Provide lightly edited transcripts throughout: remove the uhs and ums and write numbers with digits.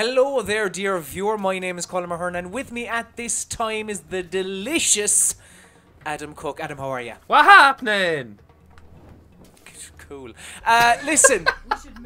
Hello there, dear viewer. My name is Colm, and with me at this time is the delicious Adam Cook. Adam, how are you? What happening? Cool. Listen,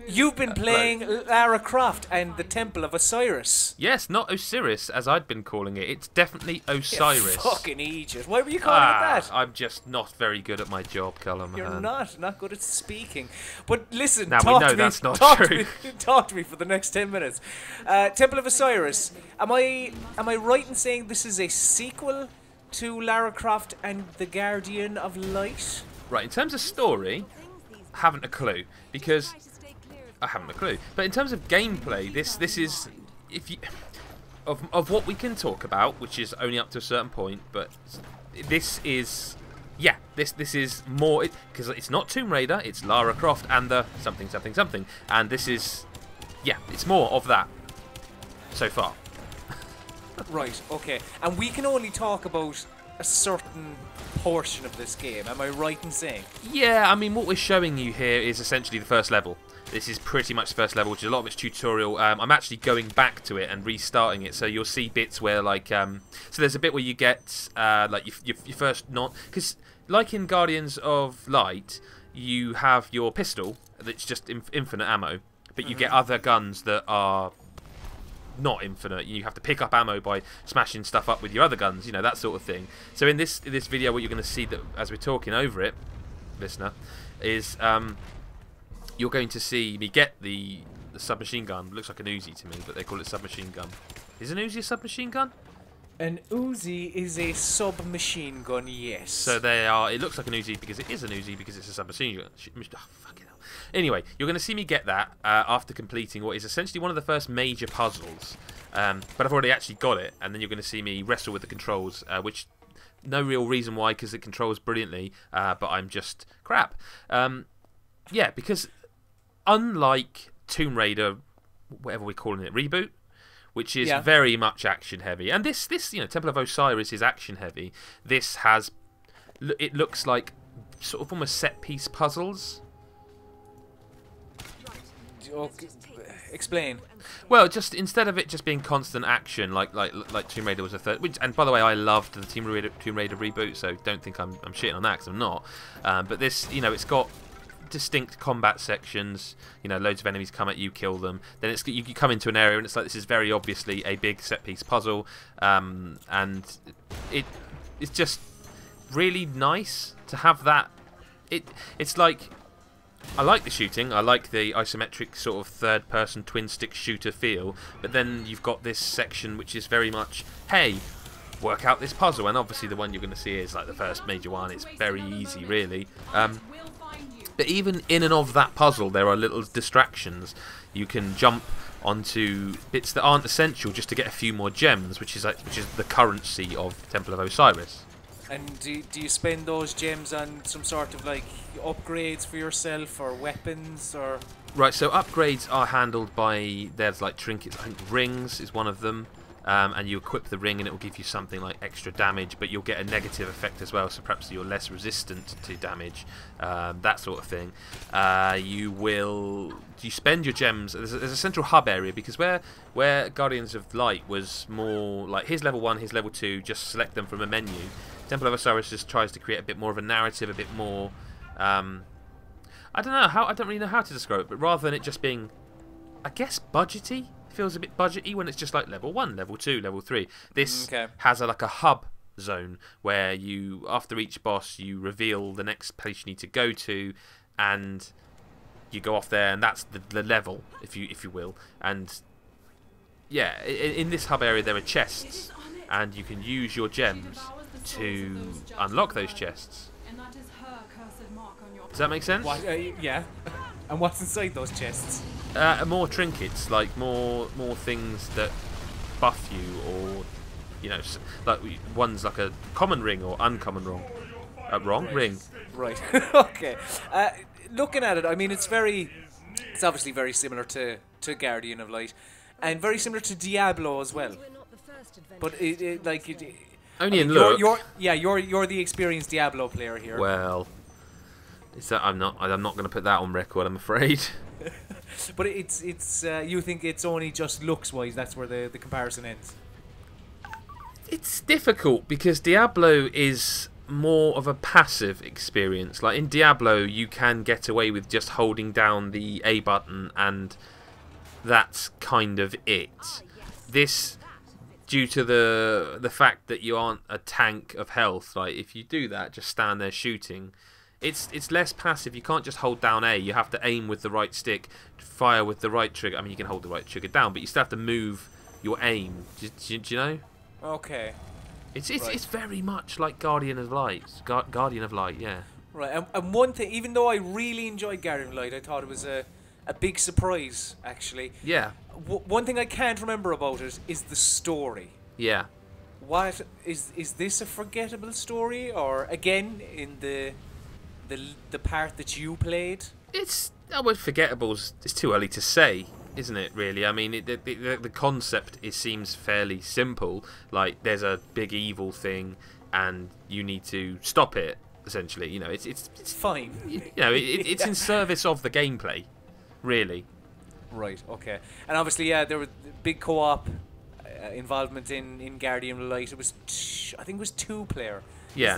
you've been playing Lara Croft and the Temple of Osiris. Yes, not Osiris, as I'd been calling it. It's definitely Osiris. You fucking idiot. Why were you calling it that? I'm just not very good at my job, Colm. You're not good at speaking. But listen, now talk we know to me. that's not Talk true. Talk to me for the next 10 minutes. Temple of Osiris. Am I right in saying this is a sequel to Lara Croft and the Guardian of Light? Right, in terms of story, I haven't a clue, because I haven't a clue. But in terms of gameplay, this is, if you of what we can talk about, which is only up to a certain point, but this is, yeah, this is more, because it's not Tomb Raider, it's Lara Croft and the something something something, and this is, yeah, it's more of that so far. Right, okay. And we can only talk about a certain portion of this game, am I right in saying? Yeah, I mean, what we're showing you here is essentially the first level. This is pretty much the first level, which is a lot of its tutorial. I'm actually going back to it and restarting it, so you'll see bits where, like, so there's a bit where you get, like, your first because, like in Guardians of Light, you have your pistol that's just infinite ammo, but you get other guns that are not infinite. You have to pick up ammo by smashing stuff up with your other guns, you know, that sort of thing. So in this video, what you're going to see, that as we're talking over it, listener, is you're going to see me get the submachine gun. It looks like an Uzi to me, but they call it submachine gun. Is an Uzi a submachine gun? An Uzi is a submachine gun, yes. So they are. It looks like an Uzi because it is an Uzi because it's a submachine gun. Oh, fucking hell. Anyway, you're going to see me get that after completing what is essentially one of the first major puzzles. But I've already actually got it, and then you're going to see me wrestle with the controls, which no real reason why, because it controls brilliantly, but I'm just crap. Yeah, because unlike Tomb Raider, whatever we're calling it, reboot, which is very much action heavy, and this you know, Temple of Osiris is action heavy. This has, it looks like sort of almost set piece puzzles. Okay. Explain. Well, just instead of it just being constant action, like Tomb Raider was a third. Which, and by the way, I loved the Tomb Raider reboot, so don't think I'm shitting on that, because I'm not. But this, you know, it's got distinct combat sections. You know, loads of enemies come at you, kill them. Then it's you come into an area and it's like, this is very obviously a big set piece puzzle, and it's just really nice to have that. It's like, I like the shooting, I like the isometric sort of third-person twin-stick shooter feel, but then you've got this section which is very much, hey, work out this puzzle, and obviously the one you're going to see is like the first major one. It's very easy, really. But even in and of that puzzle, there are little distractions. You can jump onto bits that aren't essential just to get a few more gems, which is the currency of Temple of Osiris. And do you spend those gems on some sort of like upgrades for yourself or weapons or? Right, so upgrades are handled by, there's like trinkets. I think rings is one of them, and you equip the ring and it will give you something like extra damage, but you'll get a negative effect as well. So perhaps you're less resistant to damage, that sort of thing. You spend your gems. There's a central hub area, because where Guardians of Light was more like, here's level 1, here's level 2, just select them from a menu. Temple of Osiris just tries to create a bit more of a narrative, a bit more, I don't really know how to describe it, but rather than it just being, I guess, budgety, it feels a bit budgety when it's just like level 1, level 2, level 3. This has like a hub zone where you, after each boss, you reveal the next place you need to go to, and you go off there, and that's the level, if you will. And yeah, in this hub area there are chests, and you can use your gems to unlock those chests. Does that make sense? What, yeah. And what's inside those chests? More trinkets, like more things that buff you, or you know, like one's like a common ring or uncommon ring. Ring. Right. Okay. Looking at it, I mean, it's obviously very similar to Guardian of Light, and very similar to Diablo as well. But only in look. You're the experienced Diablo player here. Well, I'm not going to put that on record, I'm afraid. But it's you think it's only just looks wise, that's where the comparison ends? It's difficult because Diablo is more of a passive experience. Like in Diablo, you can get away with just holding down the A button and that's kind of it. This, due to the fact that you aren't a tank of health, like if you do that, just stand there shooting, it's less passive. You can't just hold down A. You have to aim with the right stick, fire with the right trigger. I mean, you can hold the right trigger down, but you still have to move your aim. Do you know? Okay. It's very much like Guardian of Light. Guardian of Light, yeah. Right, and one thing, even though I really enjoyed Guardian of Light, I thought it was a big surprise, actually. Yeah. One thing I can't remember about it is the story. Yeah. What is this a forgettable story, or again in the part that you played? It's forgettable. It's too early to say, isn't it? Really, I mean, the concept seems fairly simple. Like there's a big evil thing, and you need to stop it. Essentially, you know, it's fine. You know, it's in service of the gameplay, really. Right. Okay. And obviously, yeah, there was big co-op involvement in Guardian of Light. It was, I think, it was 2-player. Yeah.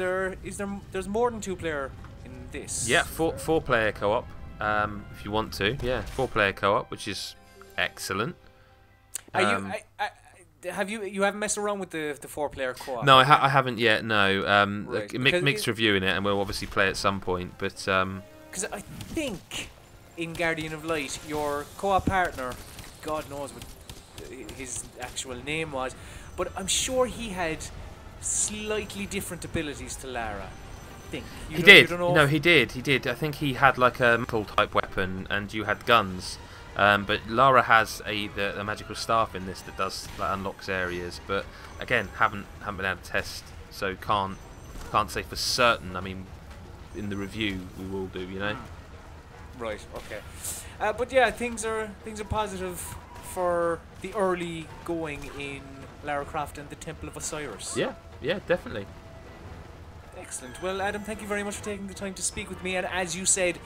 There's more than 2-player in this? Yeah, 4-player co-op. If you want to, yeah, 4-player co-op, which is excellent. Have you haven't messed around with the 4-player co-op? No, I haven't yet. No, right. Mixed reviewing it, and we'll obviously play at some point. But because I think in Guardian of Light, your co-op partner, God knows what his actual name was, but I'm sure he had slightly different abilities to Lara. I think he did. No, he did. I think he had like a metal type weapon, and you had guns. But Lara has the magical staff in this that unlocks areas. But again, haven't been able to test, so can't say for certain. I mean, in the review we will do, you know. Right. Okay. But yeah, things are positive for the early going in Lara Croft and the Temple of Osiris. Yeah. Yeah. Definitely. Excellent. Well, Adam, thank you very much for taking the time to speak with me. And as you said,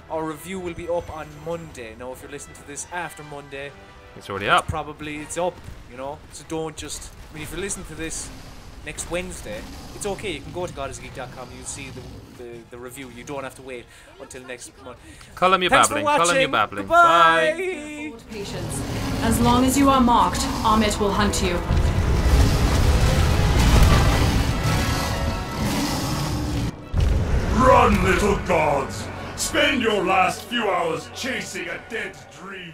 our review will be up on Monday. Now, if you're listening to this after Monday, it's already up. Probably it's up, you know. So don't just. I mean, if you're listening to this next Wednesday, it's okay. You can go to godisgeek.com. You'll see the review. You don't have to wait until next month. Colm, you're babbling. Colm, you're babbling. Bye. Bye. Patience. As long as you are marked, Amit will hunt you. Run, little gods! Spend your last few hours chasing a dead dream!